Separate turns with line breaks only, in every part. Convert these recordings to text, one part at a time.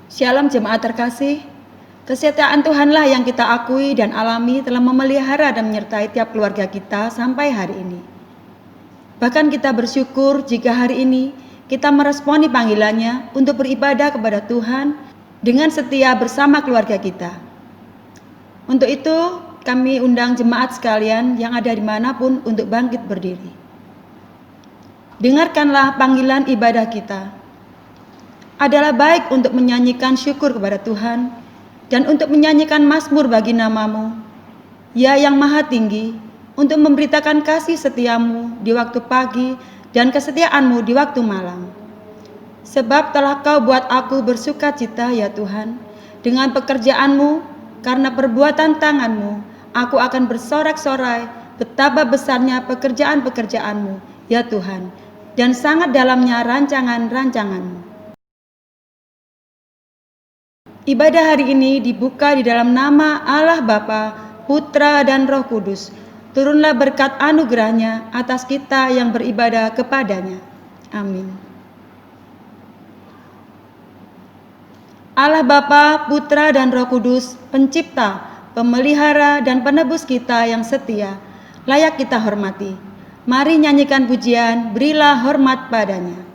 Shalom jemaat terkasih, kesetiaan Tuhanlah yang kita akui dan alami telah memelihara dan menyertai tiap keluarga kita sampai hari ini. Bahkan kita bersyukur jika hari ini kita meresponi panggilannya untuk beribadah kepada Tuhan dengan setia bersama keluarga kita. Untuk itu kami undang jemaat sekalian yang ada dimanapun untuk bangkit berdiri. Dengarkanlah panggilan ibadah kita. Adalah baik untuk menyanyikan syukur kepada Tuhan dan untuk menyanyikan mazmur bagi nama-Mu, Ya yang Maha Tinggi, untuk memberitakan kasih setiamu di waktu pagi dan kesetiaanmu di waktu malam. Sebab telah Kau buat aku bersuka cita, ya Tuhan, dengan pekerjaanmu, karena perbuatan tanganmu, aku akan bersorak-sorai betapa besarnya pekerjaan-pekerjaanmu, ya Tuhan, dan sangat dalamnya rancangan-rancanganmu. Ibadah hari ini dibuka di dalam nama Allah Bapa, Putra dan Roh Kudus. Turunlah berkat anugerahnya atas kita yang beribadah kepadanya. Amin. Allah Bapa, Putra dan Roh Kudus, pencipta, pemelihara dan penebus kita yang setia, layak kita hormati. Mari nyanyikan pujian, berilah hormat padanya.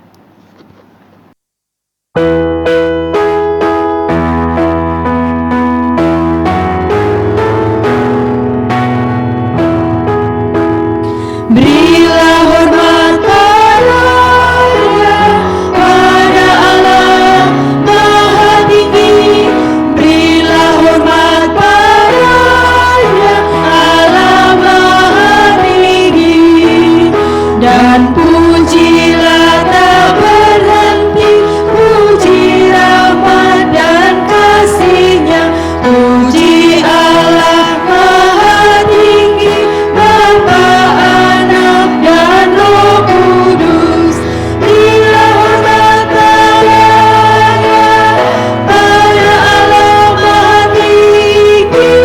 Berilah hormat padanya, pada Allah Maha Tinggi. Berilah hormat padanya, Allah Maha Tinggi. Dan pujilah tak berhenti, puji rahmat dan kasih-Nya. Puji Allah Maha Tinggi, Bapa, Anak dan Roh Kudus. Berilah hormat padanya, pada Allah Maha Tinggi.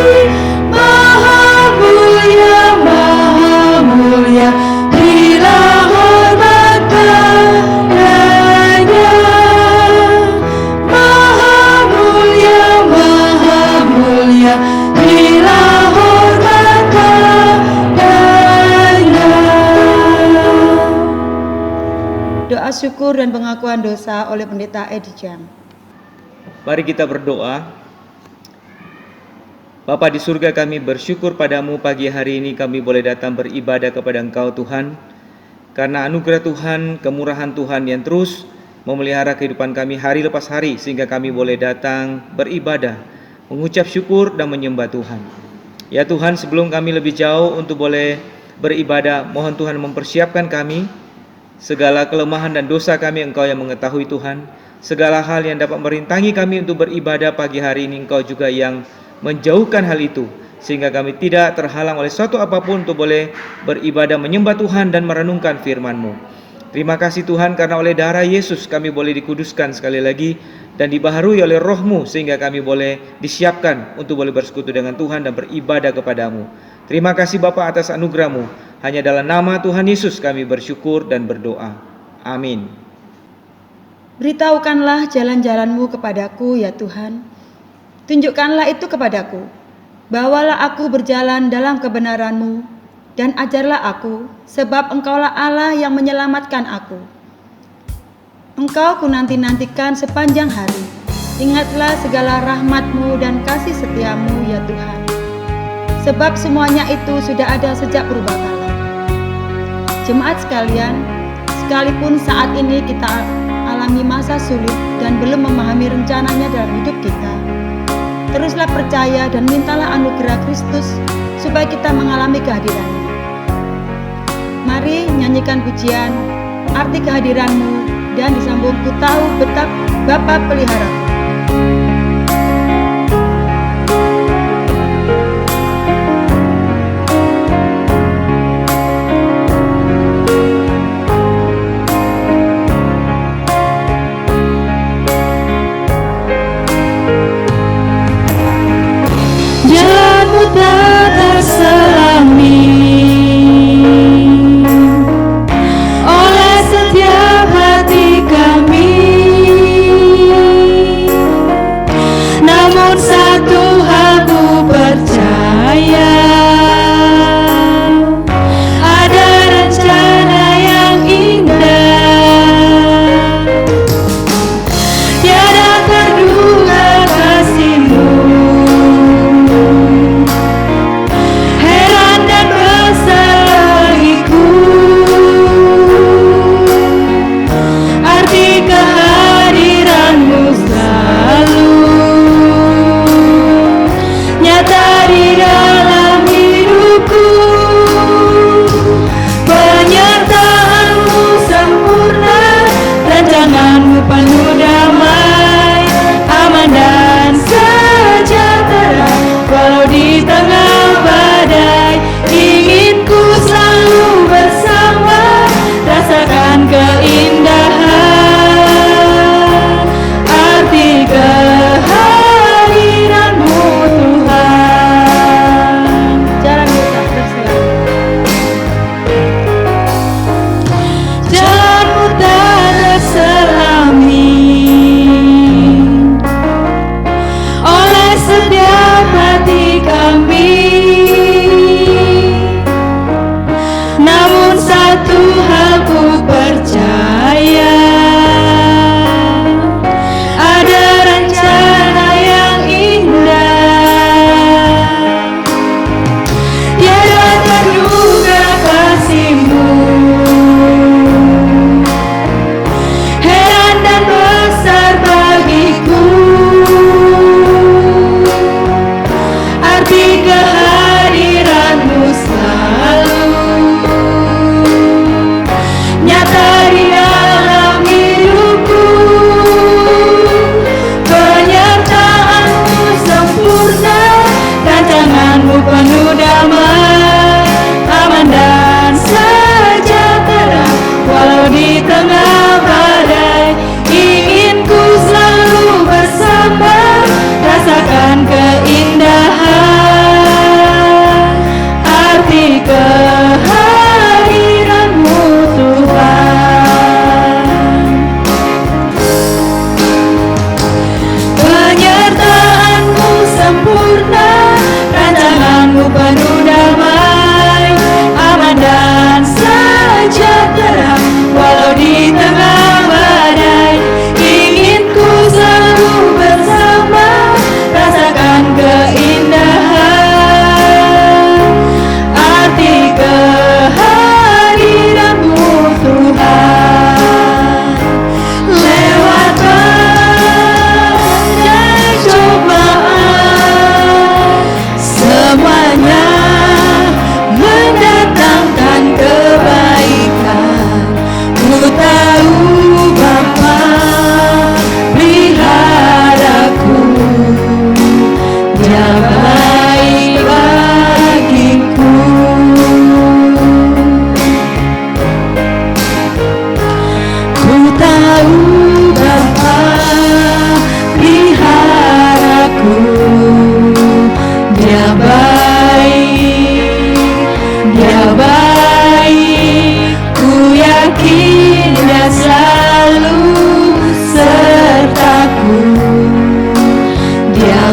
Maha mulia, Maha mulia. Berilah hormat padanya. Maha mulia, Maha mulia. Berilah hormat padanya.
Doa syukur dan pengakuan dosa oleh Pendeta Edi Jam.
Mari kita berdoa. Bapa di surga, kami bersyukur padamu pagi hari ini kami boleh datang beribadah kepada Engkau Tuhan. Karena anugerah Tuhan, kemurahan Tuhan yang terus memelihara kehidupan kami hari lepas hari, sehingga kami boleh datang beribadah, mengucap syukur dan menyembah Tuhan. Ya Tuhan, sebelum kami lebih jauh untuk boleh beribadah, mohon Tuhan mempersiapkan kami. Segala kelemahan dan dosa kami Engkau yang mengetahui Tuhan. Segala hal yang dapat merintangi kami untuk beribadah pagi hari ini, Engkau juga yang menjauhkan hal itu, sehingga kami tidak terhalang oleh suatu apapun untuk boleh beribadah, menyembah Tuhan dan merenungkan firman-Mu. Terima kasih Tuhan, karena oleh darah Yesus kami boleh dikuduskan sekali lagi dan dibaharui oleh Roh-Mu, sehingga kami boleh disiapkan untuk boleh bersekutu dengan Tuhan dan beribadah kepada-Mu. Terima kasih Bapa atas anugerah-Mu. Hanya dalam nama Tuhan Yesus kami bersyukur dan berdoa. Amin.
Beritahukanlah jalan-jalan-Mu kepadaku, ya Tuhan. Tunjukkanlah itu kepadaku. Bawalah aku berjalan dalam kebenaran-Mu, dan ajarlah aku, sebab Engkaulah Allah yang menyelamatkan aku. Engkau ku nanti-nantikan sepanjang hari. Ingatlah segala rahmat-Mu dan kasih setia-Mu, ya Tuhan. Sebab semuanya itu sudah ada sejak purbakala. Jemaat sekalian, sekalipun saat ini kita alami masa sulit dan belum memahami rencananya dalam hidup kita, teruslah percaya dan mintalah anugerah Kristus supaya kita mengalami kehadirannya. Mari nyanyikan pujian, arti kehadiran-Mu, dan disambung ku tahu betapa Bapa peliharaku.
Jalanmu tak terselami oleh setiap hati kami.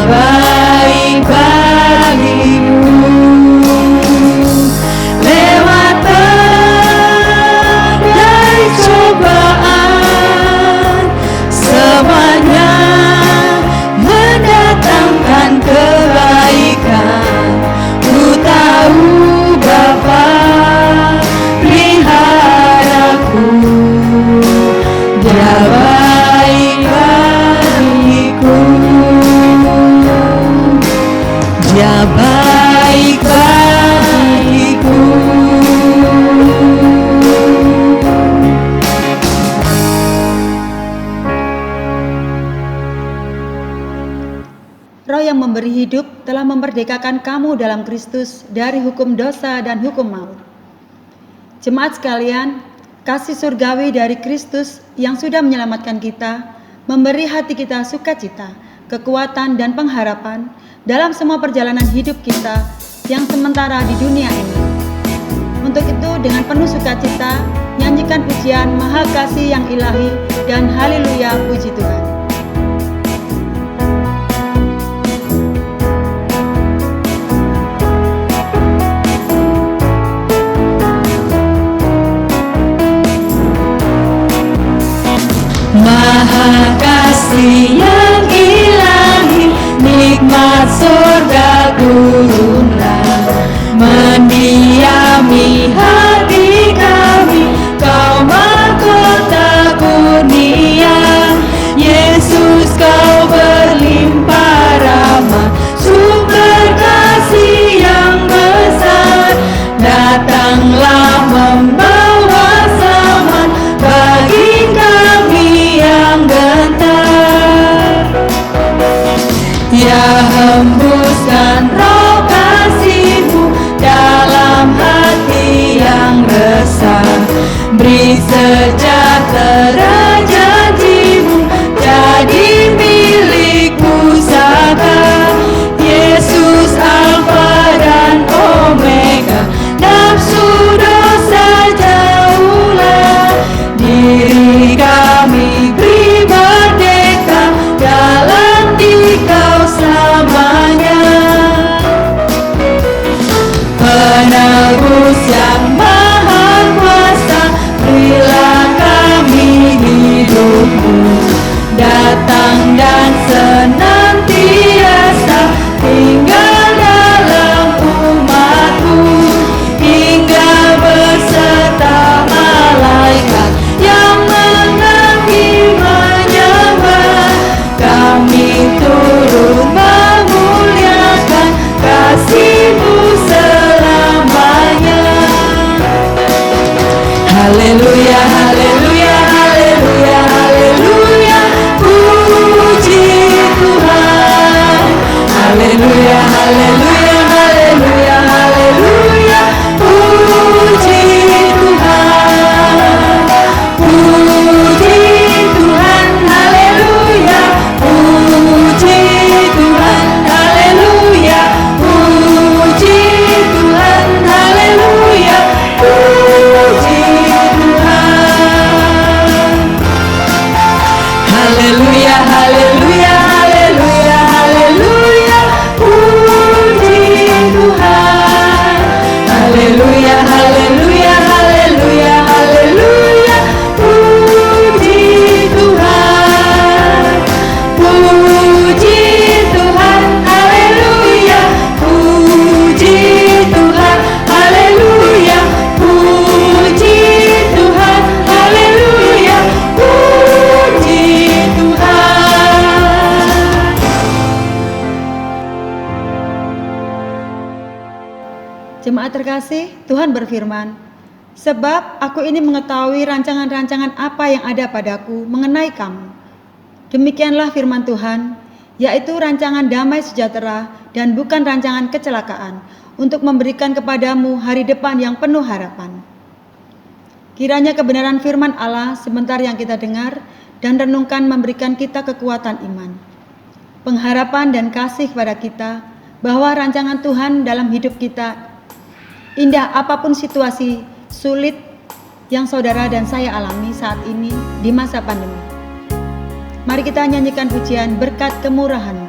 baik bagiku. Lewat badai cobaan, semuanya mendatangkan kebaikan. Ku tahu Bapa peliharaku, Dia baik bagiku. Dia baik bagiku.
Roh yang memberi hidup telah memerdekakan kamu dalam Kristus dari hukum dosa dan hukum maut. Jemaat sekalian, kasih surgawi dari Kristus yang sudah menyelamatkan kita, memberi hati kita sukacita, kekuatan dan pengharapan dalam semua perjalanan hidup kita yang sementara di dunia ini. Untuk itu dengan penuh sukacita, nyanyikan pujian Maha Kasih yang ilahi dan haleluya puji Tuhan.
Maha Kasih yang ilahi, nikmat surga turunlah, mendiami hati kami, Kau mahkota kurnia. Yesus, Kau berlimpah rahmat, sumber kasih yang besar. Datanglah membawa selamat bagi kami yang gentar. Ya, hembuskan roh kasih-Mu dalam hati yang resah. Beri sejahtera janji-Mu jadi milik pusaka. Yesus Alfa dan Omega, nafsu dosa jauhlah. Diri kami beri merdeka dalam Dikau selamanya. Penebus yang maha kuasa, berilah kami hidup-Mu, datang dan senantiasa tinggal dalam umat-Mu, hingga beserta malaikat yang mengasihi menyembah. Kami turut memuliakan kasih-Mu selamanya. Haleluya, haleluya, haleluya, haleluya, puji Tuhan. Haleluya, haleluya, haleluya, haleluya, puji Tuhan. Puji Tuhan, haleluya, puji Tuhan, haleluya, puji Tuhan, haleluya, puji Tuhan. Haleluya, haleluya, haleluya, haleluya, puji Tuhan. Haleluya, haleluya, haleluya, haleluya, puji Tuhan. Puji Tuhan, haleluya, puji Tuhan, haleluya, puji Tuhan, haleluya, puji Tuhan.
Jemaat terkasih, Tuhan berfirman, "Sebab aku ini mengetahui rancangan-rancangan apa yang ada padaku mengenai kamu." Demikianlah firman Tuhan, yaitu rancangan damai sejahtera dan bukan rancangan kecelakaan, untuk memberikan kepadamu hari depan yang penuh harapan. Kiranya kebenaran firman Allah sebentar yang kita dengar dan renungkan memberikan kita kekuatan iman, pengharapan dan kasih kepada kita bahwa rancangan Tuhan dalam hidup kita, indah apapun situasi sulit yang saudara dan saya alami saat ini di masa pandemi. Mari kita nyanyikan pujian berkat kemurahan-Mu.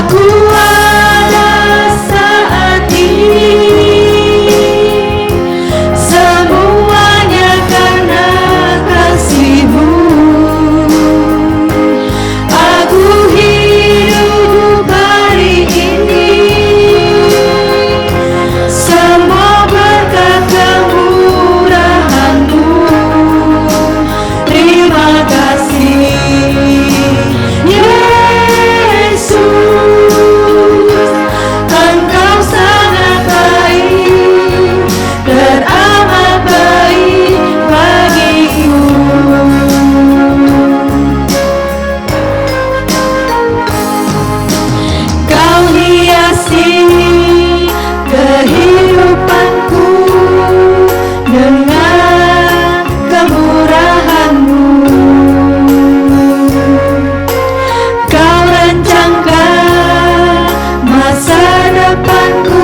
Aku ada saat ini, semuanya karena kasih-Mu. Aku hidup hari ini, semua berkat kemurahan-Mu. Terima kasih, Yesus. Engkau sangat baik, teramat baik bagiku. Kau hiasi kehidupanku dengan kemurahan-Mu. Kau rencangkan masa depanku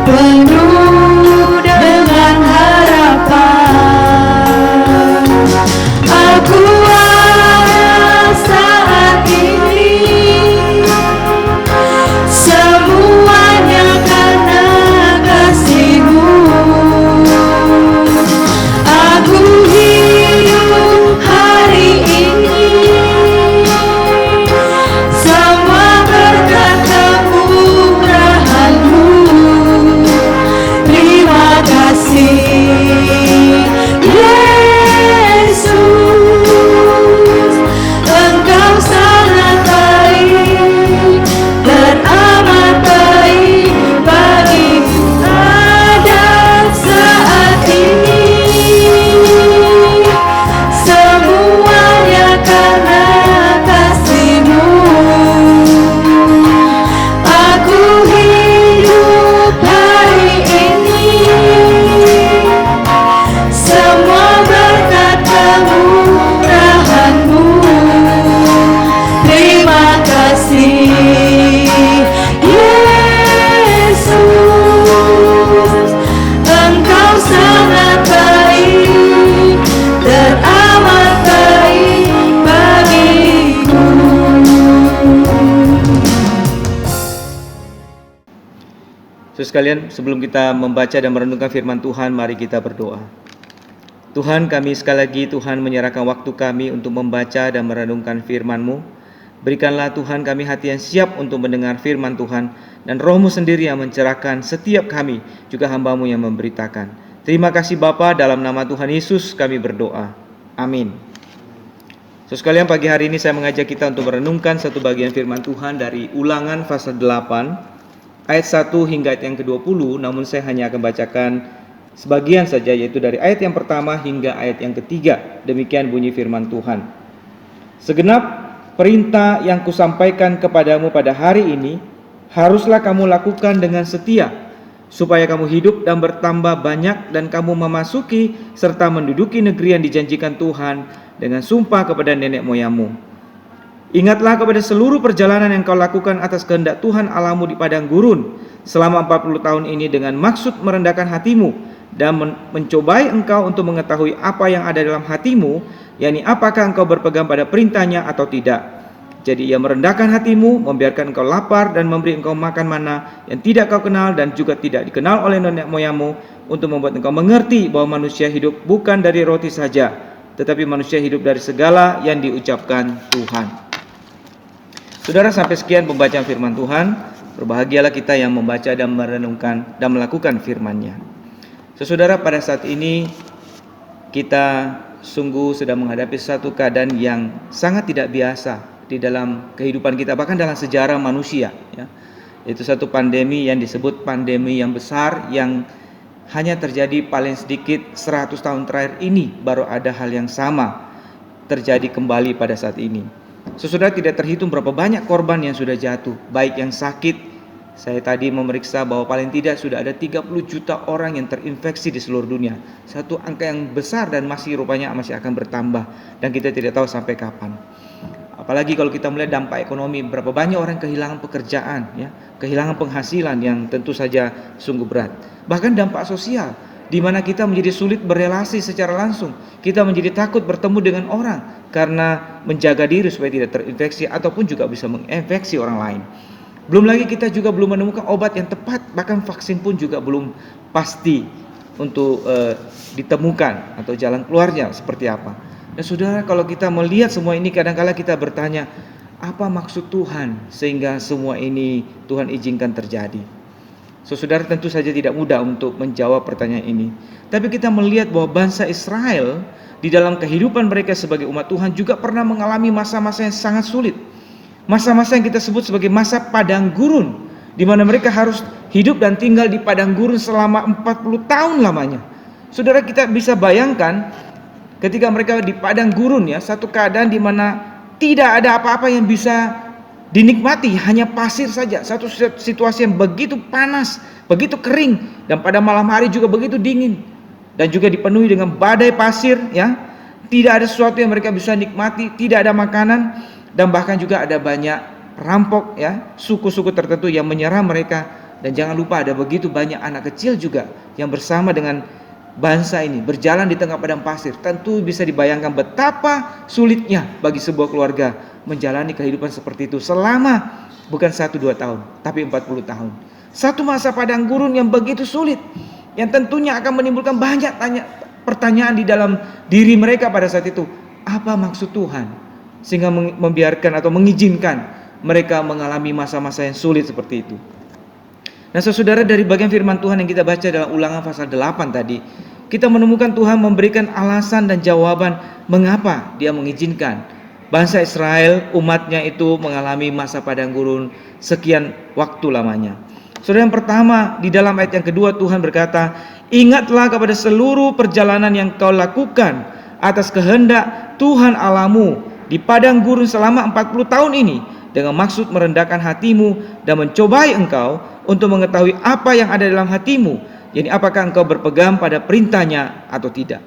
penuh dengan harapan. Aku ada saat ini, semuanya karena kasih-Mu. Aku hidup hari ini, semua berkat kemurahan-Mu. Terima kasih, Yesus. Engkau sangat baik, teramat baik bagiku. Ada saat ini, semuanya karena kasih-Mu. Aku hidup hari ini, semua berkat kemurahan-Mu. Terima kasih, Yesus. Engkau sangat baik, teramat baik bagiku.
Saudara sekalian, sebelum kita membaca dan merenungkan firman Tuhan, mari kita berdoa. Tuhan, kami sekali lagi Tuhan menyerahkan waktu kami untuk membaca dan merenungkan firman-Mu. Berikanlah Tuhan kami hati yang siap untuk mendengar firman Tuhan, dan Roh-Mu sendiri yang mencerahkan setiap kami, juga hamba-Mu yang memberitakan. Terima kasih Bapa, dalam nama Tuhan Yesus kami berdoa. Amin. Saudara sekalian, pagi hari ini saya mengajak kita untuk merenungkan satu bagian firman Tuhan dari Ulangan pasal 8 ayat 1 hingga ayat yang ke-20, namun saya hanya akan bacakan sebagian saja, yaitu dari ayat yang pertama hingga ayat yang ketiga. Demikian bunyi firman Tuhan. Segenap perintah yang kusampaikan kepadamu pada hari ini haruslah kamu lakukan dengan setia, supaya kamu hidup dan bertambah banyak, dan kamu memasuki serta menduduki negeri yang dijanjikan Tuhan dengan sumpah kepada nenek moyangmu. Ingatlah kepada seluruh perjalanan yang kau lakukan atas kehendak Tuhan Allahmu di padang gurun selama 40 tahun ini, dengan maksud merendahkan hatimu dan mencobai engkau untuk mengetahui apa yang ada dalam hatimu, yakni apakah engkau berpegang pada perintahnya atau tidak. Jadi ia merendahkan hatimu, membiarkan engkau lapar, dan memberi engkau makan mana yang tidak kau kenal dan juga tidak dikenal oleh nenek moyangmu, untuk membuat engkau mengerti bahwa manusia hidup bukan dari roti saja, tetapi manusia hidup dari segala yang diucapkan Tuhan. Saudara, sampai sekian pembacaan firman Tuhan. Berbahagialah kita yang membaca dan merenungkan dan melakukan firman-Nya. Saudara, pada saat ini kita sungguh sedang menghadapi satu keadaan yang sangat tidak biasa di dalam kehidupan kita, bahkan dalam sejarah manusia, ya. Itu satu pandemi yang disebut pandemi yang besar, yang hanya terjadi paling sedikit 100 tahun terakhir ini baru ada hal yang sama terjadi kembali pada saat ini. Saudara, tidak terhitung berapa banyak korban yang sudah jatuh, baik yang sakit. Saya tadi memeriksa bahwa paling tidak sudah ada 30 juta orang yang terinfeksi di seluruh dunia. Satu angka yang besar dan rupanya masih akan bertambah, dan kita tidak tahu sampai kapan. Apalagi kalau kita melihat dampak ekonomi, berapa banyak orang kehilangan pekerjaan, ya, kehilangan penghasilan yang tentu saja sungguh berat. Bahkan dampak sosial, di mana kita menjadi sulit berelasi secara langsung. Kita menjadi takut bertemu dengan orang karena menjaga diri supaya tidak terinfeksi ataupun juga bisa menginfeksi orang lain. Belum lagi kita juga belum menemukan obat yang tepat, bahkan vaksin pun juga belum pasti untuk ditemukan atau jalan keluarnya seperti apa. Dan saudara, kalau kita melihat semua ini, kadang-kala kita bertanya, apa maksud Tuhan sehingga semua ini Tuhan izinkan terjadi? Saudara, tentu saja tidak mudah untuk menjawab pertanyaan ini. Tapi kita melihat bahwa bangsa Israel di dalam kehidupan mereka sebagai umat Tuhan juga pernah mengalami masa-masa yang sangat sulit. Masa-masa yang kita sebut sebagai masa padang gurun, di mana mereka harus hidup dan tinggal di padang gurun selama 40 tahun lamanya. Saudara, kita bisa bayangkan ketika mereka di padang gurun, ya, satu keadaan di mana tidak ada apa-apa yang bisa dinikmati, hanya pasir saja. Satu situasi yang begitu panas, begitu kering, dan pada malam hari juga begitu dingin, dan juga dipenuhi dengan badai pasir, ya. Tidak ada sesuatu yang mereka bisa nikmati, tidak ada makanan, dan bahkan juga ada banyak perampok, ya, suku-suku tertentu yang menyerang mereka. Dan jangan lupa ada begitu banyak anak kecil juga yang bersama dengan bangsa ini berjalan di tengah padang pasir. Tentu bisa dibayangkan betapa sulitnya bagi sebuah keluarga menjalani kehidupan seperti itu selama bukan 1-2 tahun, tapi 40 tahun. Satu masa padang gurun yang begitu sulit, yang tentunya akan menimbulkan banyak pertanyaan di dalam diri mereka pada saat itu. Apa maksud Tuhan sehingga membiarkan atau mengizinkan mereka mengalami masa-masa yang sulit seperti itu? Nah, saudara, dari bagian firman Tuhan yang kita baca dalam Ulangan pasal 8 tadi, kita menemukan Tuhan memberikan alasan dan jawaban mengapa Dia mengizinkan bangsa Israel, umatnya itu mengalami masa padang gurun sekian waktu lamanya. Saudara, yang pertama, di dalam ayat yang kedua Tuhan berkata, "Ingatlah kepada seluruh perjalanan yang kau lakukan atas kehendak Tuhan Allahmu di padang gurun selama 40 tahun ini, dengan maksud merendahkan hatimu dan mencobai engkau untuk mengetahui apa yang ada dalam hatimu, jadi apakah engkau berpegang pada perintahnya atau tidak."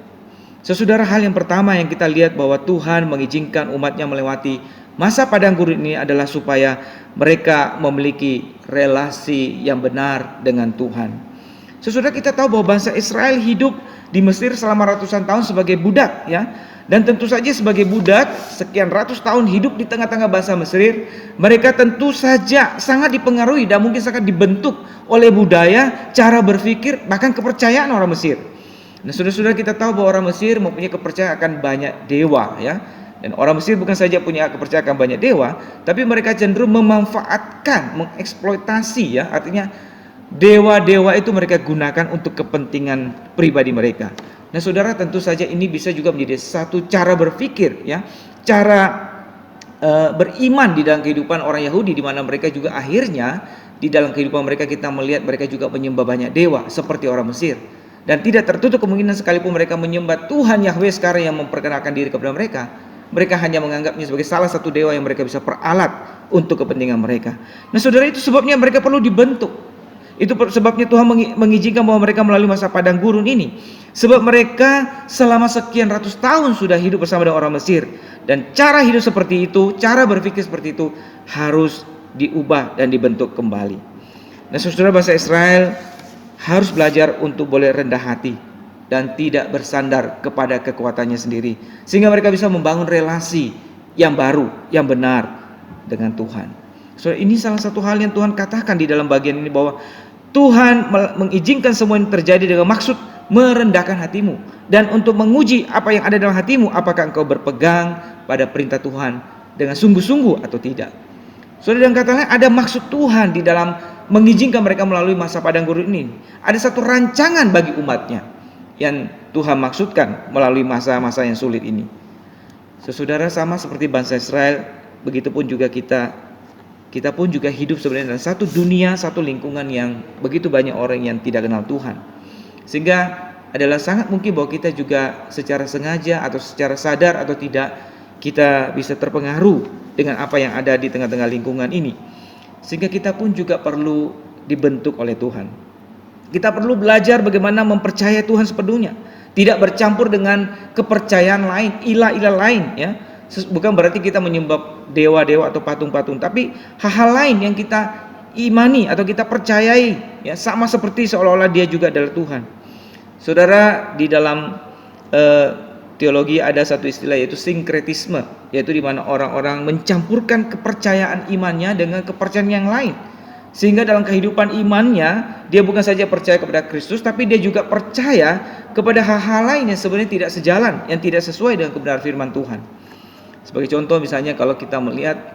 Saudara, hal yang pertama yang kita lihat bahwa Tuhan mengizinkan umatnya melewati masa padang gurun ini adalah supaya mereka memiliki relasi yang benar dengan Tuhan. Saudara, kita tahu bahwa bangsa Israel hidup di Mesir selama ratusan tahun sebagai budak, ya. Dan tentu saja sebagai budak sekian ratus tahun hidup di tengah-tengah bangsa Mesir, mereka tentu saja sangat dipengaruhi dan mungkin sangat dibentuk oleh budaya, cara berpikir, bahkan kepercayaan orang Mesir. Nah, saudara-saudara, kita tahu bahwa orang Mesir mempunyai kepercayaan akan banyak dewa, ya. Dan orang Mesir bukan saja punya kepercayaan akan banyak dewa, tapi mereka cenderung memanfaatkan, mengeksploitasi, ya. Artinya dewa-dewa itu mereka gunakan untuk kepentingan pribadi mereka. Nah, saudara, tentu saja ini bisa juga menjadi satu cara berpikir, ya, cara beriman di dalam kehidupan orang Yahudi, di mana mereka juga akhirnya di dalam kehidupan mereka kita melihat mereka juga menyembah banyak dewa seperti orang Mesir. Dan tidak tertutup kemungkinan sekalipun mereka menyembah Tuhan Yahweh sekarang yang memperkenalkan diri kepada mereka, mereka hanya menganggapnya sebagai salah satu dewa yang mereka bisa peralat untuk kepentingan mereka. Nah, saudara, itu sebabnya mereka perlu dibentuk. Itu sebabnya Tuhan mengizinkan bahwa mereka melalui masa padang gurun ini. Sebab mereka selama sekian ratus tahun sudah hidup bersama dengan orang Mesir. Dan cara hidup seperti itu, cara berpikir seperti itu harus diubah dan dibentuk kembali. Nah, saudara, bangsa Israel harus belajar untuk boleh rendah hati dan tidak bersandar kepada kekuatannya sendiri, sehingga mereka bisa membangun relasi yang baru, yang benar dengan Tuhan. Saudara, ini salah satu hal yang Tuhan katakan di dalam bagian ini, bahwa Tuhan mengizinkan semua ini terjadi dengan maksud merendahkan hatimu dan untuk menguji apa yang ada dalam hatimu, apakah engkau berpegang pada perintah Tuhan dengan sungguh-sungguh atau tidak. Saudara, dengan kata lain, ada maksud Tuhan di dalam mengizinkan mereka melalui masa padang gurun ini. Ada satu rancangan bagi umatnya yang Tuhan maksudkan melalui masa-masa yang sulit ini. Saudara, sama seperti bangsa Israel, begitupun juga kita pun juga hidup sebenarnya dalam satu dunia, satu lingkungan yang begitu banyak orang yang tidak kenal Tuhan. Sehingga adalah sangat mungkin bahwa kita juga secara sengaja atau secara sadar atau tidak, kita bisa terpengaruh dengan apa yang ada di tengah-tengah lingkungan ini. Sehingga kita pun juga perlu dibentuk oleh Tuhan. Kita perlu belajar bagaimana mempercayai Tuhan sepenuhnya, tidak bercampur dengan kepercayaan lain, ilah-ilah lain, ya. Bukan berarti kita menyembah dewa-dewa atau patung-patung, tapi hal-hal lain yang kita imani atau kita percayai, ya, sama seperti seolah-olah dia juga adalah Tuhan. Saudara, di dalam teologi ada satu istilah yaitu sinkretisme, yaitu di mana orang-orang mencampurkan kepercayaan imannya dengan kepercayaan yang lain. Sehingga dalam kehidupan imannya dia bukan saja percaya kepada Kristus, tapi dia juga percaya kepada hal-hal lain yang sebenarnya tidak sejalan, yang tidak sesuai dengan kebenaran firman Tuhan. Sebagai contoh misalnya kalau kita melihat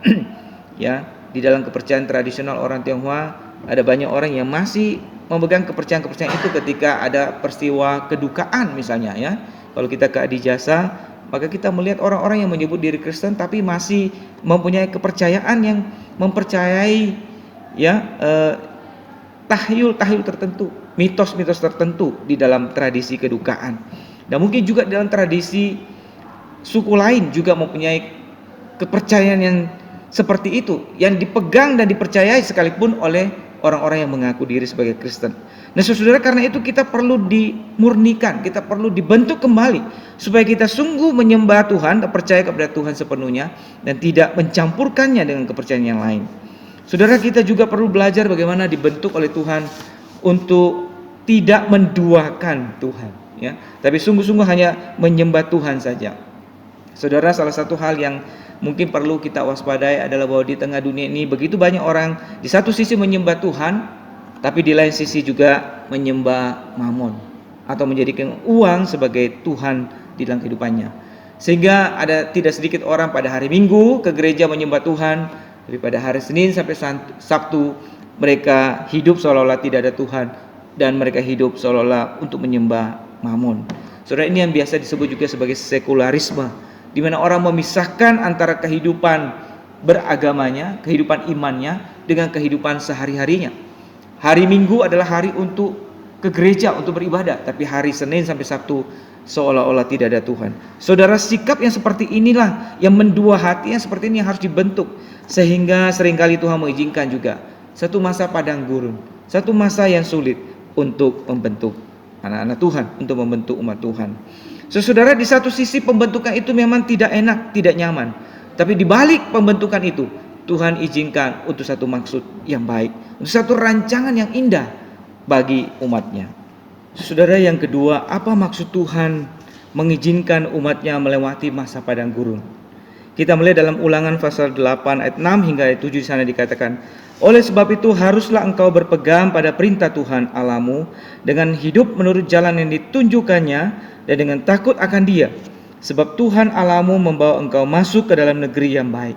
ya, di dalam kepercayaan tradisional orang Tionghoa ada banyak orang yang masih memegang kepercayaan-kepercayaan itu ketika ada peristiwa kedukaan misalnya ya. Kalau kita ke Adijasa, maka kita melihat orang-orang yang menyebut diri Kristen tapi masih mempunyai kepercayaan yang mempercayai ya tahyul-tahyul tertentu, mitos-mitos tertentu di dalam tradisi kedukaan. Dan mungkin juga dalam tradisi suku lain juga mempunyai kepercayaan yang seperti itu, yang dipegang dan dipercayai sekalipun oleh orang-orang yang mengaku diri sebagai Kristen. Nah saudara, karena itu kita perlu dimurnikan, kita perlu dibentuk kembali supaya kita sungguh menyembah Tuhan dan percaya kepada Tuhan sepenuhnya dan tidak mencampurkannya dengan kepercayaan yang lain. Saudara, kita juga perlu belajar bagaimana dibentuk oleh Tuhan untuk tidak menduakan Tuhan ya, tapi sungguh-sungguh hanya menyembah Tuhan saja. Saudara, salah satu hal yang mungkin perlu kita waspadai adalah bahwa di tengah dunia ini begitu banyak orang di satu sisi menyembah Tuhan, tapi di lain sisi juga menyembah mamon atau menjadikan uang sebagai Tuhan di dalam kehidupannya. Sehingga ada tidak sedikit orang pada hari Minggu ke gereja menyembah Tuhan, tapi pada hari Senin sampai Sabtu mereka hidup seolah-olah tidak ada Tuhan dan mereka hidup seolah-olah untuk menyembah mamon. Saudara, ini yang biasa disebut juga sebagai sekularisme, di mana orang memisahkan antara kehidupan beragamanya, kehidupan imannya dengan kehidupan sehari-harinya. Hari Minggu adalah hari untuk ke gereja, untuk beribadah, tapi hari Senin sampai Sabtu seolah-olah tidak ada Tuhan. Saudara, sikap yang seperti inilah, yang mendua hati yang seperti ini yang harus dibentuk, sehingga seringkali Tuhan mengizinkan juga satu masa padang gurun, satu masa yang sulit untuk membentuk anak-anak Tuhan, untuk membentuk umat Tuhan. Saudara, di satu sisi pembentukan itu memang tidak enak, tidak nyaman, tapi di balik pembentukan itu Tuhan izinkan untuk satu maksud yang baik, untuk satu rancangan yang indah bagi umatnya. Saudara, yang kedua, apa maksud Tuhan mengizinkan umatnya melewati masa padang gurun? Kita melihat dalam Ulangan pasal 8 ayat 6 hingga ayat 7 di sana dikatakan, oleh sebab itu haruslah engkau berpegang pada perintah Tuhan Allahmu dengan hidup menurut jalan yang ditunjukkannya dan dengan takut akan Dia, sebab Tuhan Allahmu membawa engkau masuk ke dalam negeri yang baik.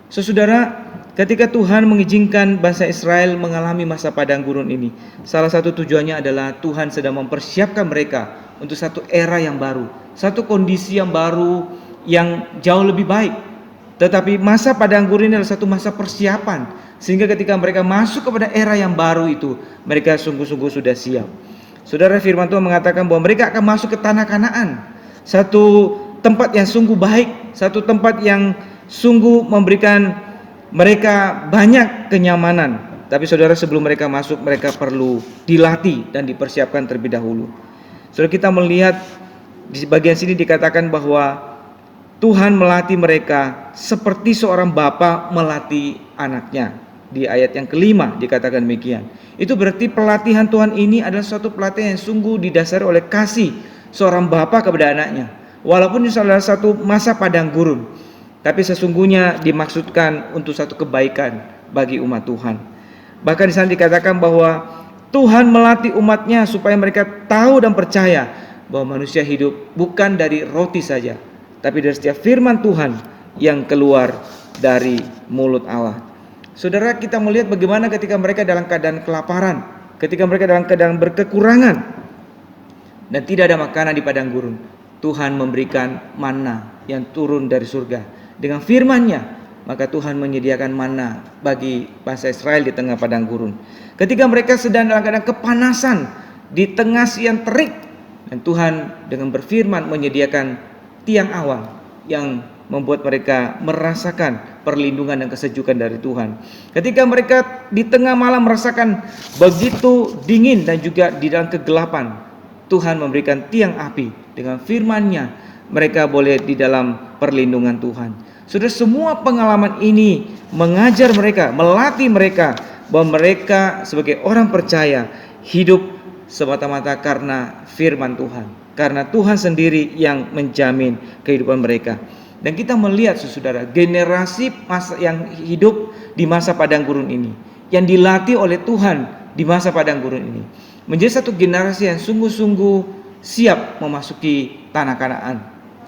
Saudara, ketika Tuhan mengizinkan bangsa Israel mengalami masa padang gurun ini, salah satu tujuannya adalah Tuhan sedang mempersiapkan mereka untuk satu era yang baru, satu kondisi yang baru yang jauh lebih baik. Tetapi masa padang gurun ini adalah satu masa persiapan, sehingga ketika mereka masuk kepada era yang baru itu, mereka sungguh-sungguh sudah siap. Saudara, firman Tuhan mengatakan bahwa mereka akan masuk ke tanah Kanaan, satu tempat yang sungguh baik, satu tempat yang sungguh memberikan mereka banyak kenyamanan. Tapi saudara, sebelum mereka masuk, mereka perlu dilatih dan dipersiapkan terlebih dahulu. Saudara, kita melihat di bagian sini dikatakan bahwa Tuhan melatih mereka seperti seorang bapa melatih anaknya. Di ayat yang kelima dikatakan demikian. Itu berarti pelatihan Tuhan ini adalah suatu pelatihan yang sungguh didasari oleh kasih seorang bapa kepada anaknya. Walaupun ini adalah satu masa padang gurun, tapi sesungguhnya dimaksudkan untuk satu kebaikan bagi umat Tuhan. Bahkan di sana dikatakan bahwa Tuhan melatih umatnya supaya mereka tahu dan percaya bahwa manusia hidup bukan dari roti saja, tapi dari setiap firman Tuhan yang keluar dari mulut Allah. Saudara, kita melihat bagaimana ketika mereka dalam keadaan kelaparan, ketika mereka dalam keadaan berkekurangan dan tidak ada makanan di padang gurun, Tuhan memberikan manna yang turun dari surga. Dengan firman-Nya, maka Tuhan menyediakan manna bagi bangsa Israel di tengah padang gurun. Ketika mereka sedang dalam keadaan kepanasan di tengah siang terik, dan Tuhan dengan berfirman menyediakan tiang awan yang membuat mereka merasakan perlindungan dan kesejukan dari Tuhan. Ketika mereka di tengah malam merasakan begitu dingin dan juga di dalam kegelapan, Tuhan memberikan tiang api. Dengan firman-Nya mereka boleh di dalam perlindungan Tuhan. Sudah semua pengalaman ini mengajar mereka, melatih mereka bahwa mereka sebagai orang percaya hidup semata-mata karena firman Tuhan. Karena Tuhan sendiri yang menjamin kehidupan mereka. Dan kita melihat saudara, generasi yang hidup di masa padang gurun ini, yang dilatih oleh Tuhan di masa padang gurun ini, menjadi satu generasi yang sungguh-sungguh siap memasuki tanah Kanaan.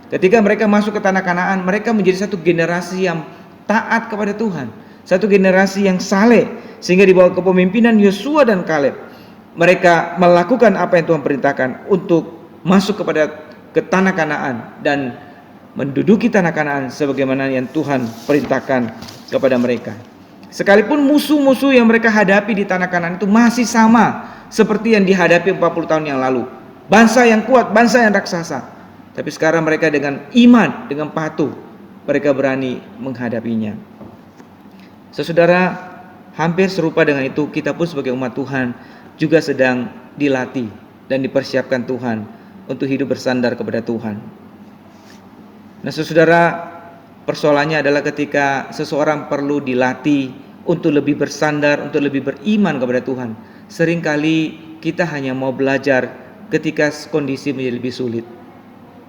Ketika mereka masuk ke tanah Kanaan, mereka menjadi satu generasi yang taat kepada Tuhan, satu generasi yang saleh, sehingga di bawah kepemimpinan Yosua dan Kaleb, mereka melakukan apa yang Tuhan perintahkan untuk masuk ke tanah Kanaan dan menduduki tanah Kanaan sebagaimana yang Tuhan perintahkan kepada mereka. Sekalipun musuh-musuh yang mereka hadapi di tanah Kanaan itu masih sama seperti yang dihadapi 40 tahun yang lalu. Bangsa yang kuat, bangsa yang raksasa. Tapi sekarang mereka dengan iman, dengan patuh, mereka berani menghadapinya. Saudara, hampir serupa dengan itu, kita pun sebagai umat Tuhan juga sedang dilatih dan dipersiapkan Tuhan untuk hidup bersandar kepada Tuhan. Nah, saudara, persoalannya adalah ketika seseorang perlu dilatih untuk lebih bersandar, untuk lebih beriman kepada Tuhan. Seringkali kita hanya mau belajar ketika kondisi menjadi lebih sulit.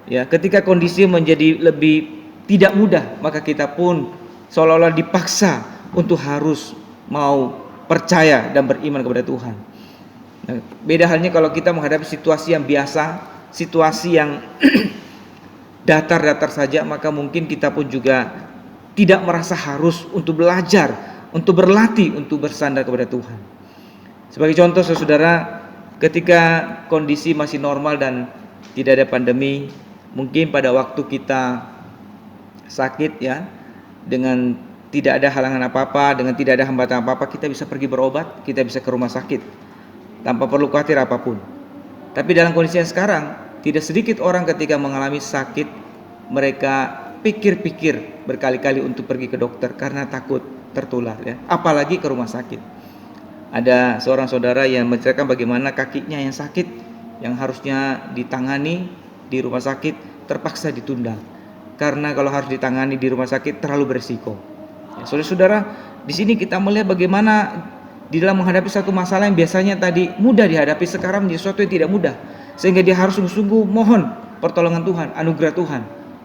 Ya, ketika kondisi menjadi lebih tidak mudah, maka kita pun seolah-olah dipaksa untuk harus mau percaya dan beriman kepada Tuhan. Nah, beda halnya kalau kita menghadapi situasi yang biasa, situasi yang datar-datar saja, maka mungkin kita pun juga tidak merasa harus untuk belajar, untuk berlatih, untuk bersandar kepada Tuhan. Sebagai contoh saudara, ketika kondisi masih normal dan tidak ada pandemi, mungkin pada waktu kita sakit ya, dengan tidak ada halangan apa-apa, dengan tidak ada hambatan apa-apa, kita bisa pergi berobat, kita bisa ke rumah sakit tanpa perlu khawatir apapun. Tapi dalam kondisi yang sekarang, tidak sedikit orang ketika mengalami sakit, mereka pikir-pikir berkali-kali untuk pergi ke dokter karena takut tertular ya, apalagi ke rumah sakit. Ada seorang saudara yang menceritakan bagaimana kakinya yang sakit, yang harusnya ditangani di rumah sakit, terpaksa ditunda karena kalau harus ditangani di rumah sakit terlalu berisiko. Ya, saudara-saudara, di sini kita melihat bagaimana di dalam menghadapi satu masalah yang biasanya tadi mudah dihadapi, sekarang menjadi sesuatu yang tidak mudah, sehingga dia harus sungguh-sungguh mohon pertolongan Tuhan, anugerah Tuhan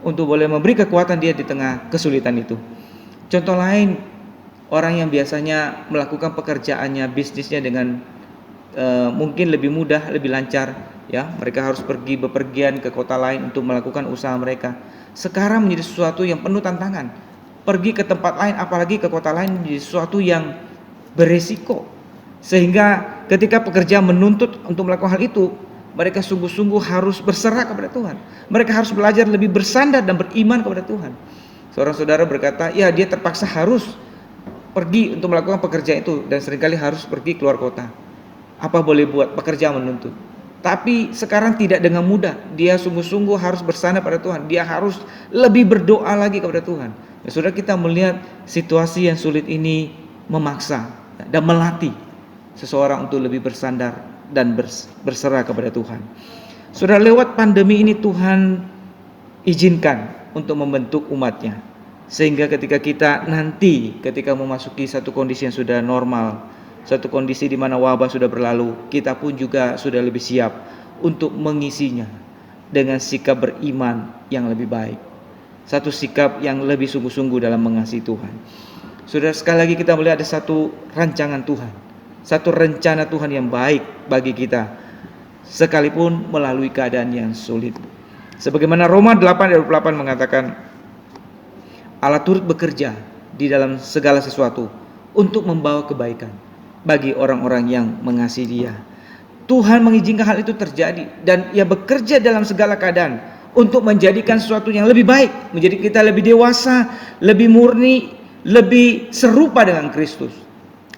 untuk boleh memberi kekuatan dia di tengah kesulitan itu. Contoh lain, orang yang biasanya melakukan pekerjaannya, bisnisnya dengan mungkin lebih mudah, lebih lancar ya, mereka harus pergi bepergian ke kota lain untuk melakukan usaha mereka. Sekarang menjadi sesuatu yang penuh tantangan. Pergi ke tempat lain, apalagi ke kota lain, menjadi sesuatu yang beresiko. Sehingga ketika pekerja menuntut untuk melakukan hal itu, mereka sungguh-sungguh harus berserah kepada Tuhan. Mereka harus belajar lebih bersandar dan beriman kepada Tuhan. Seorang saudara berkata, ya dia terpaksa harus pergi untuk melakukan pekerjaan itu, dan seringkali harus pergi keluar kota. Apa boleh buat, pekerja menuntut. Tapi sekarang tidak dengan mudah. Dia sungguh-sungguh harus bersandar pada Tuhan. Dia harus lebih berdoa lagi kepada Tuhan. Ya, saudara, kita melihat situasi yang sulit ini memaksa dan melatih seseorang untuk lebih bersandar dan berserah kepada Tuhan. Saudara, lewat pandemi ini Tuhan izinkan untuk membentuk umatnya, sehingga ketika kita nanti ketika memasuki satu kondisi yang sudah normal, satu kondisi di mana wabah sudah berlalu, kita pun juga sudah lebih siap untuk mengisinya dengan sikap beriman yang lebih baik, satu sikap yang lebih sungguh-sungguh dalam mengasihi Tuhan. Saudara, sekali lagi kita melihat ada satu rancangan Tuhan, satu rencana Tuhan yang baik bagi kita, sekalipun melalui keadaan yang sulit. Sebagaimana Roma 8:28 mengatakan, Allah turut bekerja di dalam segala sesuatu untuk membawa kebaikan bagi orang-orang yang mengasihi Dia. Tuhan mengizinkan hal itu terjadi, dan Ia bekerja dalam segala keadaan untuk menjadikan sesuatu yang lebih baik, menjadi kita lebih dewasa, lebih murni, lebih serupa dengan Kristus,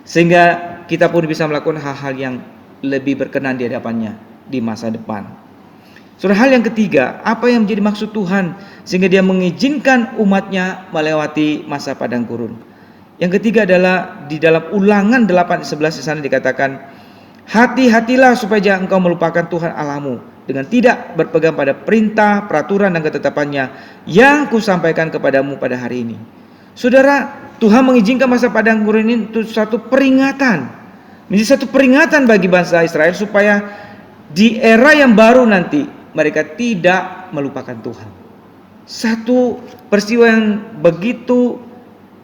sehingga kita pun bisa melakukan hal-hal yang lebih berkenan di hadapannya di masa depan. Saudara, hal yang ketiga, apa yang menjadi maksud Tuhan sehingga Dia mengizinkan umatnya melewati masa padang gurun? Yang ketiga adalah di dalam Ulangan 8:11 di sana dikatakan, hati-hatilah supaya jangan engkau melupakan Tuhan Allahmu dengan tidak berpegang pada perintah, peraturan dan ketetapannya yang kusampaikan kepadamu pada hari ini. Saudara, Tuhan mengizinkan masa padang gurun ini untuk satu peringatan, menjadi satu peringatan bagi bangsa Israel supaya di era yang baru nanti mereka tidak melupakan Tuhan. Satu peristiwa yang begitu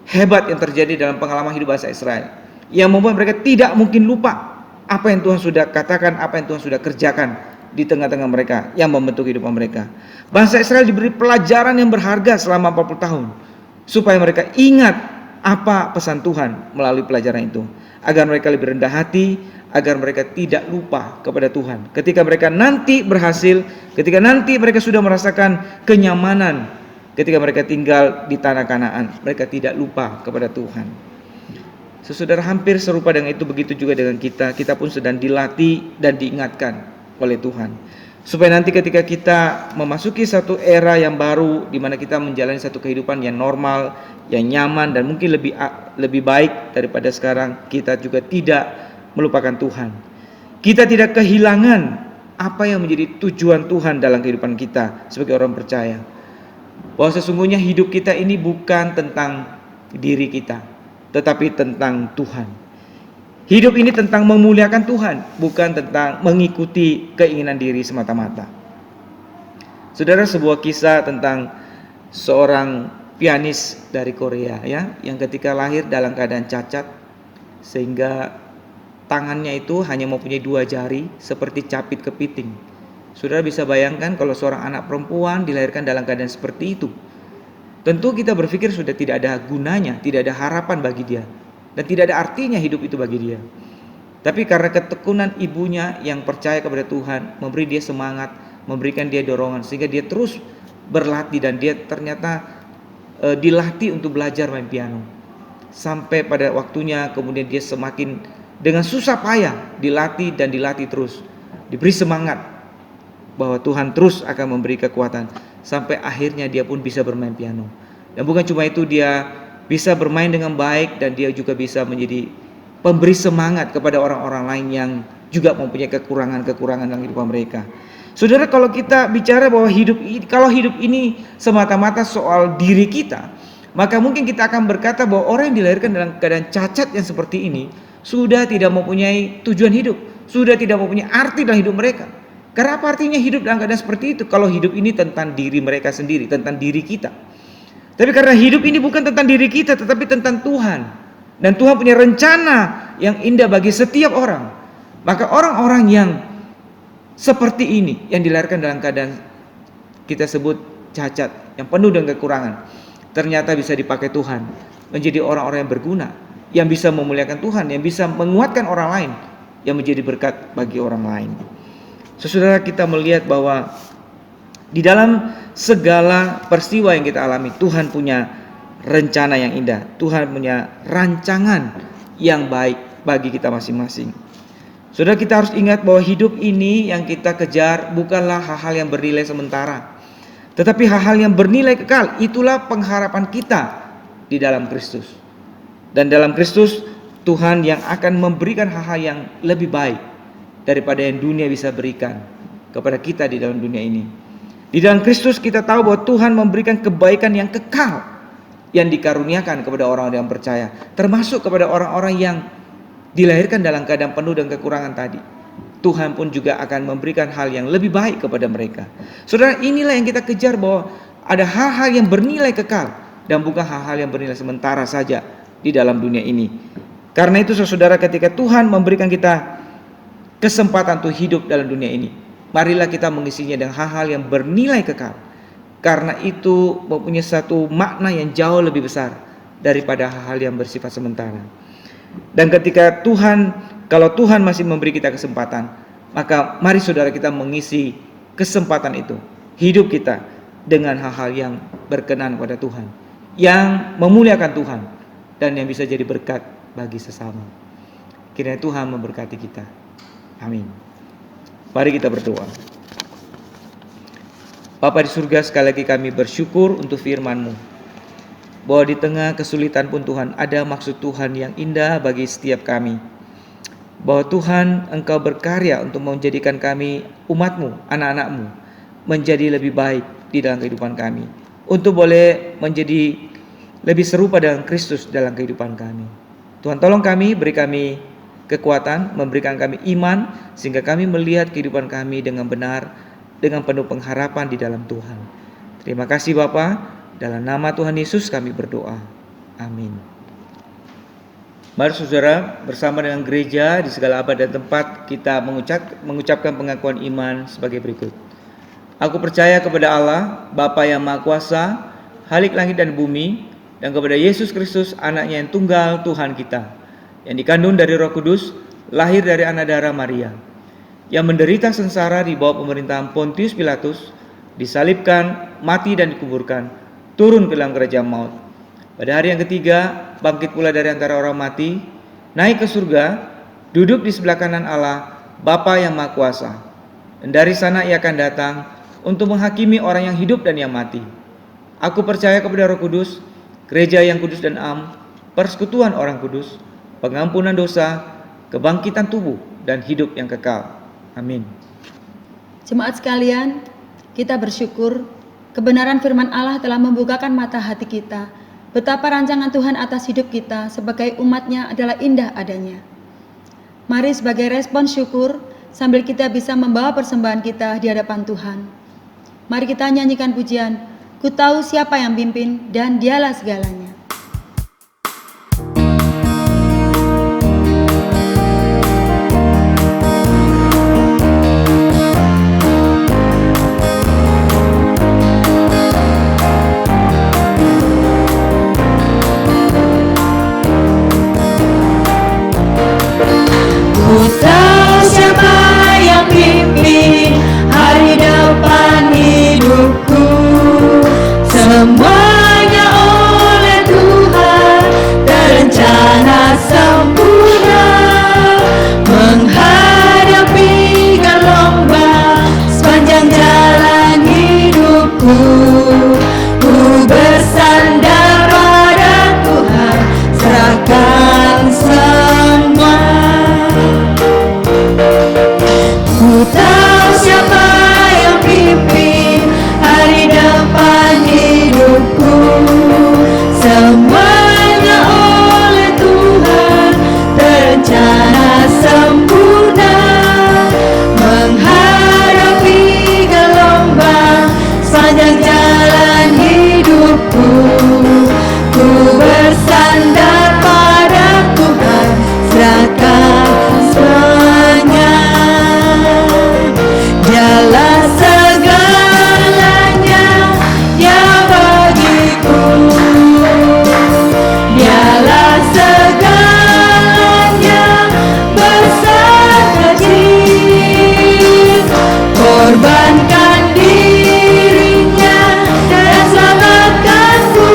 hebat yang terjadi dalam pengalaman hidup bangsa Israel, yang membuat mereka tidak mungkin lupa apa yang Tuhan sudah katakan, apa yang Tuhan sudah kerjakan di tengah-tengah mereka yang membentuk kehidupan mereka. Bangsa Israel diberi pelajaran yang berharga selama 40 tahun supaya mereka ingat apa pesan Tuhan melalui pelajaran itu, agar mereka lebih rendah hati, agar mereka tidak lupa kepada Tuhan. Ketika mereka nanti berhasil, ketika nanti mereka sudah merasakan kenyamanan, ketika mereka tinggal di tanah Kanaan, mereka tidak lupa kepada Tuhan. Saudara, hampir serupa dengan itu, begitu juga dengan kita. Kita pun sedang dilatih dan diingatkan oleh Tuhan, supaya nanti ketika kita memasuki satu era yang baru, di mana kita menjalani satu kehidupan yang normal, yang nyaman, dan mungkin lebih baik daripada sekarang, kita juga tidak melupakan Tuhan. Kita tidak kehilangan apa yang menjadi tujuan Tuhan dalam kehidupan kita sebagai orang percaya, bahwa sesungguhnya hidup kita ini bukan tentang diri kita, tetapi tentang Tuhan. Hidup ini tentang memuliakan Tuhan, bukan tentang mengikuti keinginan diri semata-mata. Saudara, sebuah kisah tentang seorang pianis dari Korea ya, yang ketika lahir dalam keadaan cacat, sehingga tangannya itu hanya mempunyai 2 jari seperti capit kepiting. Saudara bisa bayangkan kalau seorang anak perempuan dilahirkan dalam keadaan seperti itu. Tentu kita berpikir sudah tidak ada gunanya, tidak ada harapan bagi dia, dan tidak ada artinya hidup itu bagi dia. Tapi karena ketekunan ibunya yang percaya kepada Tuhan, memberi dia semangat, memberikan dia dorongan, sehingga dia terus berlatih, dan dia ternyata dilatih untuk belajar main piano. Sampai pada waktunya kemudian dia semakin dengan susah payah dilatih dan dilatih terus, diberi semangat bahwa Tuhan terus akan memberi kekuatan, sampai akhirnya dia pun bisa bermain piano. Dan bukan cuma itu, dia bisa bermain dengan baik, dan dia juga bisa menjadi pemberi semangat kepada orang-orang lain yang juga mempunyai kekurangan-kekurangan dalam kehidupan mereka. Saudara, kalau kita bicara bahwa kalau hidup ini semata-mata soal diri kita, maka mungkin kita akan berkata bahwa orang yang dilahirkan dalam keadaan cacat yang seperti ini sudah tidak mempunyai tujuan hidup, sudah tidak mempunyai arti dalam hidup mereka. Karena apa artinya hidup dalam keadaan seperti itu kalau hidup ini tentang diri mereka sendiri, tentang diri kita. Tapi karena hidup ini bukan tentang diri kita, tetapi tentang Tuhan, dan Tuhan punya rencana yang indah bagi setiap orang, maka orang-orang yang seperti ini, yang dilahirkan dalam keadaan kita sebut cacat, yang penuh dengan kekurangan, ternyata bisa dipakai Tuhan menjadi orang-orang yang berguna, yang bisa memuliakan Tuhan, yang bisa menguatkan orang lain, yang menjadi berkat bagi orang lain. Saudara, kita melihat bahwa di dalam segala peristiwa yang kita alami, Tuhan punya rencana yang indah, Tuhan punya rancangan yang baik bagi kita masing-masing. Saudara, kita harus ingat bahwa hidup ini yang kita kejar bukanlah hal-hal yang bernilai sementara, tetapi hal-hal yang bernilai kekal. Itulah pengharapan kita di dalam Kristus. Dan dalam Kristus, Tuhan yang akan memberikan hal-hal yang lebih baik daripada yang dunia bisa berikan kepada kita di dalam dunia ini. Di dalam Kristus kita tahu bahwa Tuhan memberikan kebaikan yang kekal yang dikaruniakan kepada orang-orang yang percaya, termasuk kepada orang-orang yang dilahirkan dalam keadaan penuh dengan kekurangan tadi. Tuhan pun juga akan memberikan hal yang lebih baik kepada mereka. Saudara, inilah yang kita kejar, bahwa ada hal-hal yang bernilai kekal dan bukan hal-hal yang bernilai sementara saja di dalam dunia ini. Karena itu saudara, ketika Tuhan memberikan kita kesempatan untuk hidup dalam dunia ini, marilah kita mengisinya dengan hal-hal yang bernilai kekal. Karena itu mempunyai satu makna yang jauh lebih besar daripada hal-hal yang bersifat sementara. Dan ketika kalau Tuhan masih memberi kita kesempatan, maka mari saudara kita mengisi kesempatan itu, hidup kita dengan hal-hal yang berkenan kepada Tuhan, yang memuliakan Tuhan, dan yang bisa jadi berkat bagi sesama. Kiranya Tuhan memberkati kita. Amin. Mari kita berdoa. Bapa di surga, sekali lagi kami bersyukur untuk firman-Mu, bahwa di tengah kesulitan pun Tuhan ada maksud Tuhan yang indah bagi setiap kami. Bahwa Tuhan, Engkau berkarya untuk menjadikan kami umat-Mu, anak-anak-Mu, menjadi lebih baik di dalam kehidupan kami, untuk boleh menjadi lebih serupa dengan Kristus dalam kehidupan kami. Tuhan, tolong kami, beri kami kekuatan, memberikan kami iman, sehingga kami melihat kehidupan kami dengan benar, dengan penuh pengharapan di dalam Tuhan. Terima kasih Bapa, dalam nama Tuhan Yesus kami berdoa. Amin. Mari saudara, bersama dengan gereja di segala abad dan tempat kita mengucapkan pengakuan iman sebagai berikut. Aku percaya kepada Allah, Bapa yang Maha Kuasa, Khalik langit dan bumi, dan kepada Yesus Kristus, anaknya yang tunggal, Tuhan kita, yang dikandung dari Roh Kudus, lahir dari anak darah Maria, yang menderita sengsara di bawah pemerintahan Pontius Pilatus, disalibkan, mati dan dikuburkan, turun ke dalam kerajaan maut. Pada hari yang ketiga, bangkit pula dari antara orang mati, naik ke surga, duduk di sebelah kanan Allah, Bapa yang Maha Kuasa. Dan dari sana ia akan datang untuk menghakimi orang yang hidup dan yang mati. Aku percaya kepada Roh Kudus, gereja yang kudus dan am, persekutuan orang kudus, pengampunan dosa, kebangkitan tubuh, dan hidup yang kekal. Amin.
Jemaat sekalian, kita bersyukur kebenaran firman Allah telah membukakan mata hati kita. Betapa rancangan Tuhan atas hidup kita sebagai umatnya adalah indah adanya. Mari sebagai respon syukur, sambil kita bisa membawa persembahan kita di hadapan Tuhan, mari kita nyanyikan pujian, Ku tahu siapa yang pimpin dan dialah segalanya.
Ku tahu siapa yang pimpin hari depan hidupku. Semuanya oleh Tuhan terencana sempurna, menghadapi gelombang sepanjang jalan hidupku. Ku bersandar pada Tuhan, serahkan semua. Ku tahu siapa yang pimpin hari depan hidupku. Semuanya oleh Tuhan terencana sempurna, menghadapi gelombang sepanjang jalan hidupku. Ku bersandar pada Tuhan, serahkan semuanya. Dialah segalanya ya bagiku. Dialah segalanya besar kecil, korbankan dirinya dan selamatkanku.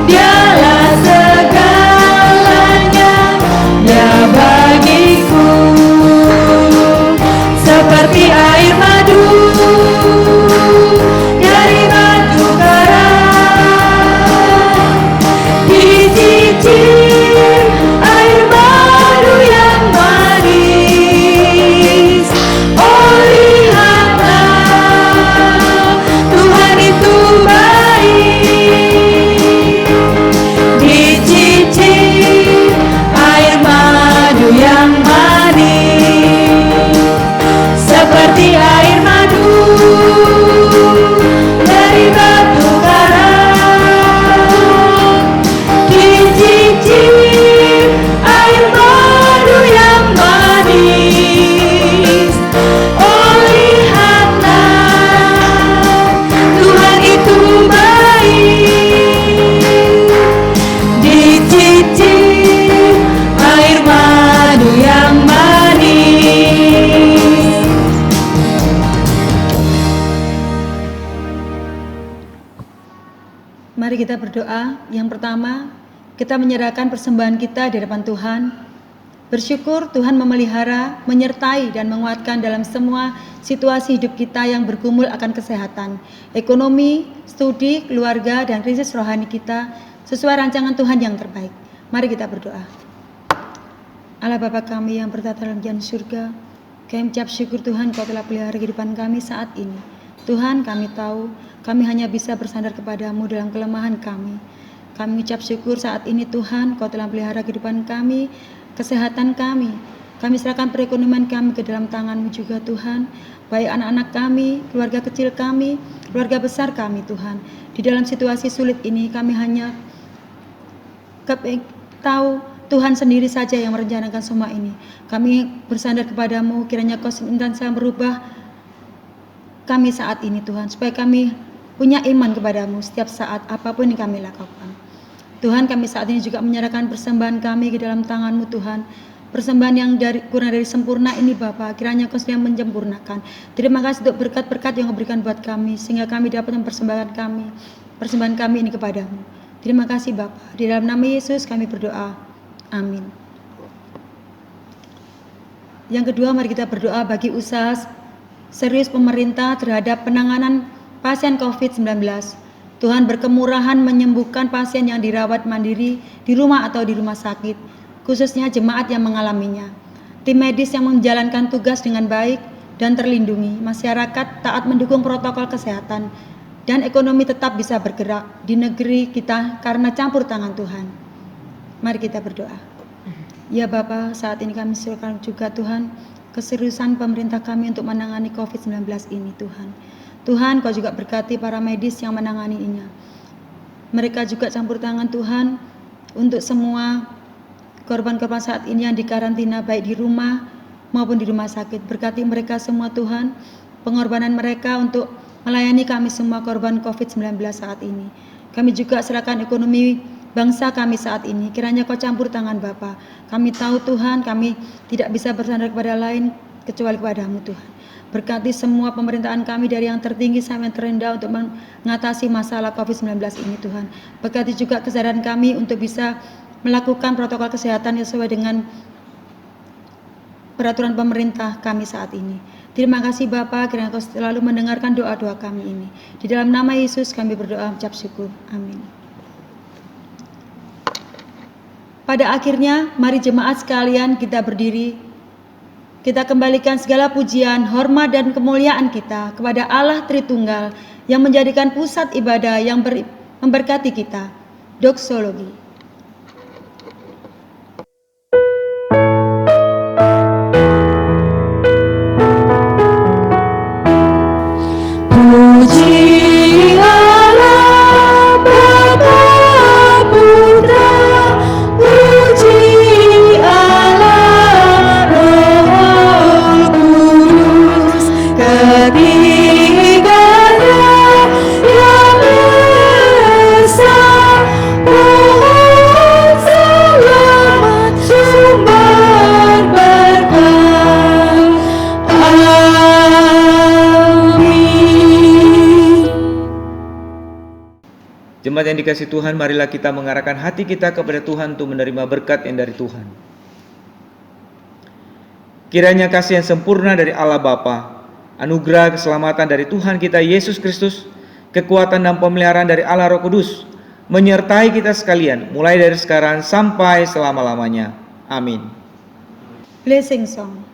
Dialah segalanya ya bagiku. Seperti air madu dari batu karang, dicicir air madu yang manis. Oh lihatlah, Tuhan itu baik. Dicicir air madu yang manis, seperti air madu dari batu karang. Dicicir air madu yang manis. Oh lihatlah, Tuhan itu baik. Dicicir air madu yang manis.
Mari kita berdoa. Yang pertama, kita menyerahkan persembahan kita di hadapan Tuhan. Bersyukur Tuhan memelihara, menyertai dan menguatkan dalam semua situasi hidup kita yang bergumul akan kesehatan, ekonomi, studi, keluarga, dan krisis rohani kita sesuai rancangan Tuhan yang terbaik. Mari kita berdoa. Allah Bapa kami yang bertata dalam janji surga, kami ucap syukur Tuhan Kau telah pelihara kehidupan kami saat ini. Tuhan, kami tahu kami hanya bisa bersandar kepadamu dalam kelemahan kami. Kami mengucap syukur saat ini Tuhan, Kau telah pelihara kehidupan kami, kesehatan kami. Kami serahkan perekonomian kami ke dalam tangan-Mu juga Tuhan. Baik anak-anak kami, keluarga kecil kami, keluarga besar kami Tuhan. Di dalam situasi sulit ini kami hanya tahu Tuhan sendiri saja yang merencanakan semua ini. Kami bersandar kepadamu, kiranya Kau senantiasa merubah kami saat ini Tuhan, supaya kami punya iman kepadamu setiap saat apapun yang kami lakukan. Tuhan, kami saat ini juga menyerahkan persembahan kami ke dalam tangan-Mu Tuhan. Persembahan yang kurang dari sempurna ini Bapa, kiranya Kau sedang menyempurnakan. Terima kasih untuk berkat-berkat yang Kau berikan buat kami, sehingga kami dapat mempersembahkan persembahan kami ini kepadamu. Terima kasih Bapa, di dalam nama Yesus kami berdoa. Amin. Yang kedua, mari kita berdoa bagi usaha serius pemerintah terhadap penanganan pasien COVID-19. Tuhan berkemurahan menyembuhkan pasien yang dirawat mandiri di rumah atau di rumah sakit, khususnya jemaat yang mengalaminya. Tim medis yang menjalankan tugas dengan baik dan terlindungi, masyarakat taat mendukung protokol kesehatan, dan ekonomi tetap bisa bergerak di negeri kita karena campur tangan Tuhan. Mari kita berdoa. Ya Bapa, saat ini kami serahkan juga Tuhan keseriusan pemerintah kami untuk menangani COVID-19 ini Tuhan. Tuhan, Kau juga berkati para medis yang menanganinya. Mereka juga campur tangan Tuhan untuk semua korban-korban saat ini yang dikarantina baik di rumah maupun di rumah sakit. Berkati mereka semua Tuhan, pengorbanan mereka untuk melayani kami semua korban COVID-19 saat ini. Kami juga serahkan ekonomi bangsa kami saat ini, kiranya Kau campur tangan Bapa. Kami tahu Tuhan, kami tidak bisa bersandar kepada lain kecuali kepada-Mu Tuhan. Berkati semua pemerintahan kami dari yang tertinggi sampai yang terendah untuk mengatasi masalah COVID-19 ini Tuhan. Berkati juga kesadaran kami untuk bisa melakukan protokol kesehatan yang sesuai dengan peraturan pemerintah kami saat ini. Terima kasih Bapa, kiranya Kau selalu mendengarkan doa-doa kami ini. Di dalam nama Yesus kami berdoa mengucap syukur. Amin. Pada akhirnya, mari jemaat sekalian kita berdiri. Kita kembalikan segala pujian, hormat dan kemuliaan kita kepada Allah Tritunggal yang menjadikan pusat ibadah yang memberkati kita. Doksologi.
Jemaat yang dikasihi Tuhan, marilah kita mengarahkan hati kita kepada Tuhan untuk menerima berkat yang dari Tuhan. Kiranya kasih yang sempurna dari Allah Bapa, anugerah keselamatan dari Tuhan kita Yesus Kristus, kekuatan dan pemeliharaan dari Allah Roh Kudus, menyertai kita sekalian, mulai dari sekarang sampai selama-lamanya. Amin.
Blessing song.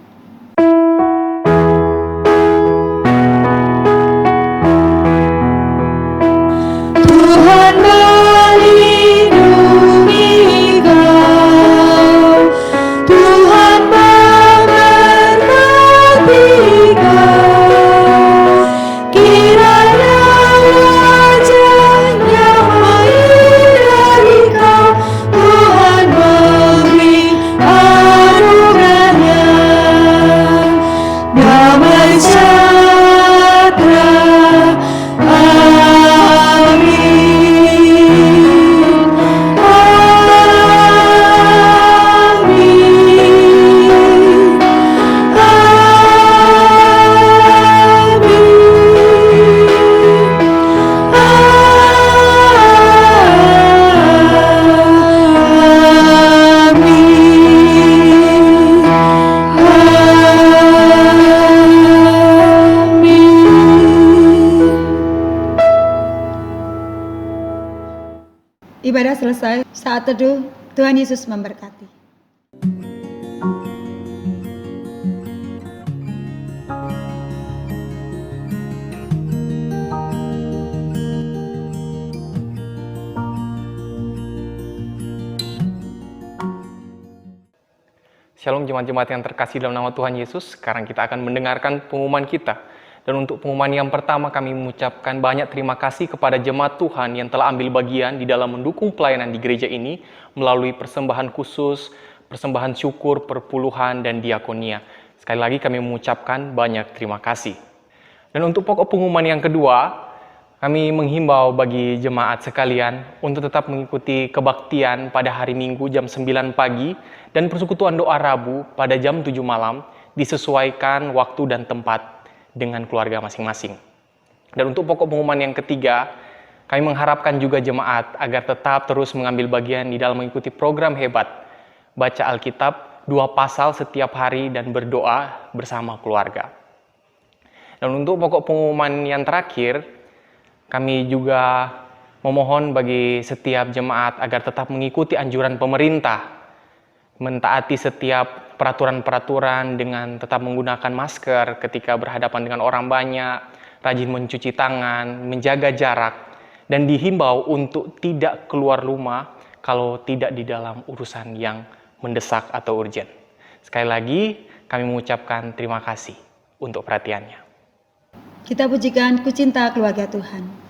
Ibadah selesai, saat teduh, Tuhan Yesus memberkati.
Shalom jemaat-jemaat yang terkasih dalam nama Tuhan Yesus. Sekarang kita akan mendengarkan pengumuman kita. Dan untuk pengumuman yang pertama, kami mengucapkan banyak terima kasih kepada jemaat Tuhan yang telah ambil bagian di dalam mendukung pelayanan di gereja ini melalui persembahan khusus, persembahan syukur, perpuluhan, dan diakonia. Sekali lagi kami mengucapkan banyak terima kasih. Dan untuk pokok pengumuman yang kedua, kami menghimbau bagi jemaat sekalian untuk tetap mengikuti kebaktian pada hari Minggu jam 9 pagi dan persekutuan doa Rabu pada jam 7 malam, disesuaikan waktu dan tempat dengan keluarga masing-masing. Dan untuk pokok pengumuman yang ketiga, kami mengharapkan juga jemaat agar tetap terus mengambil bagian di dalam mengikuti program hebat, baca Alkitab 2 pasal setiap hari dan berdoa bersama keluarga. Dan untuk pokok pengumuman yang terakhir, kami juga memohon bagi setiap jemaat agar tetap mengikuti anjuran pemerintah, mentaati setiap peraturan-peraturan dengan tetap menggunakan masker ketika berhadapan dengan orang banyak, rajin mencuci tangan, menjaga jarak, dan dihimbau untuk tidak keluar rumah kalau tidak di dalam urusan yang mendesak atau urgent. Sekali lagi, kami mengucapkan terima kasih untuk perhatiannya.
Kita pujikan Ku Cinta Keluarga Tuhan.